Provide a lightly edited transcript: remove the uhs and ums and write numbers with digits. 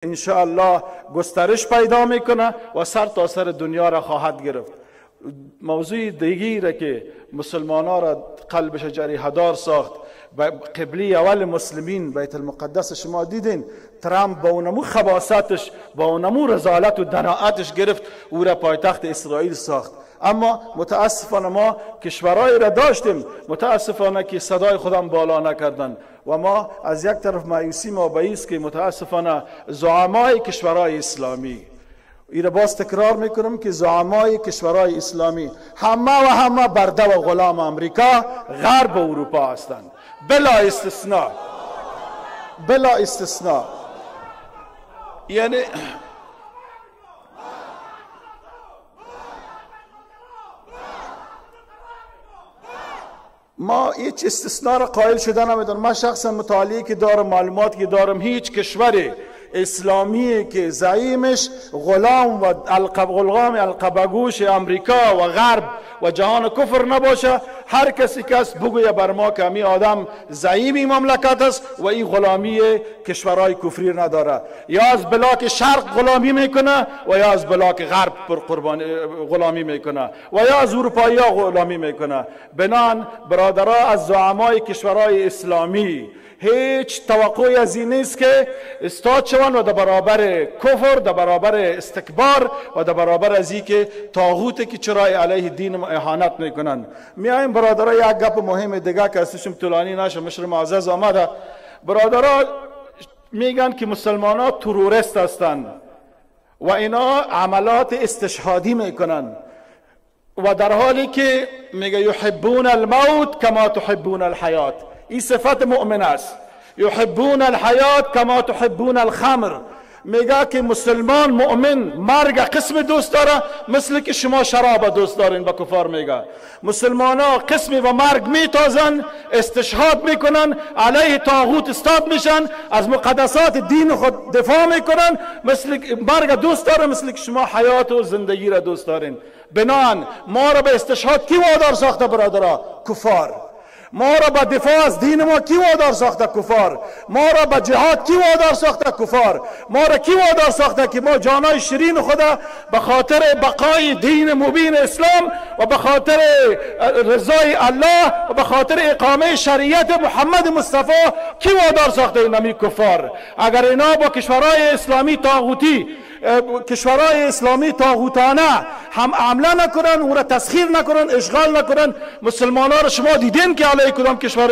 انشاءالله گسترش پیدا میکنه و سر تا سر دنیا را خواهد گرفت. موضوع دیگی را که مسلمان ها را قلبش جریحه‌دار ساخت، قبلی اول مسلمین بیت المقدس شما دیدین، ترامپ با اونمو خباثتش، با اونمو رذالت و دناعتش گرفت او را پایتخت اسرائیل ساخت. اما متاسفانه ما کشورهای را داشتیم، متاسفانه که صدای خودم بالا نکردن و ما از یک طرف مایوسی ما به است که متاسفانه زعمای کشورهای اسلامی، این را باز تکرار میکنم که زعمای کشورهای اسلامی همه برده و غلام امریکا، غرب و اروپا هستند، بلا استثناء، بلا استثناء. یعنی ما هیچ استثناء را قائل شده نمیدونم. من شخصا مطالعه که دارم، معلومات که دارم، هیچ کشور اسلامی که زعیمش غلام و القبگوش امریکا و غرب و جهان کفر نباشه، هر کسی کس بگویه بر ما که امی آدم زعیمی مملکت است و این غلامی کشورهای کفری نداره، یا از بلاک شرق غلامی میکنه و یا از بلاک غرب غلامی میکنه و یا از اروپایی ها غلامی میکنه. بنان برادرها از زعمای کشورهای اسلامی هیچ توقعی از این نیست که استاد شوند و در برابر کفر، در برابر استکبار و در برابر از این که طاغوت که چرا علیه دین اهانت میکنن. میایم برادرها یک گپ مهم دیگه که استشم طولانی نشه، مشر معزز آمده. برادرها میگن که مسلمان ها تروریست هستند و اینا عملات استشهادی میکنن و در حالی که میگه یحبون الموت کما تحبون الحیات. این صفت مؤمن است. یحبون الحیات کما تحبون الخمر. میگه که مسلمان مؤمن مرگ قسم دوست داره مثل که شما شراب دوست دارین. با کفار میگه مسلمان ها قسمی و مرگ میتازن، استشهاد میکنن، علیه طاغوت استاد میشن، از مقدسات دین خود دفاع میکنن، مثل مرگ دوست داره مثل که شما حیات و زندگی را دوست دارین. بنان ما را به استشهاد کی وادار ساخته برادرها؟ کفار. ما را به دفاع از دین ما کی وادار ساخته؟ کفار. ما را به جهاد کی وادار ساخته؟ کفار. ما را کی وادار ساخته که ما جانای شیرین خدا به خاطر بقای دین مبین اسلام و به خاطر رضای الله و به خاطر اقامه شریعت محمد مصطفی کی وادار ساخته؟ اینمی کفار. اگر اینا با کشورهای اسلامی طاغوتی، کشورهای اسلامی طاغوتانه هم عمله نکنن، او را تسخیر نکنن، اشغال نکنن، مسلمان ها را شما دیدین که علیه کدام کشور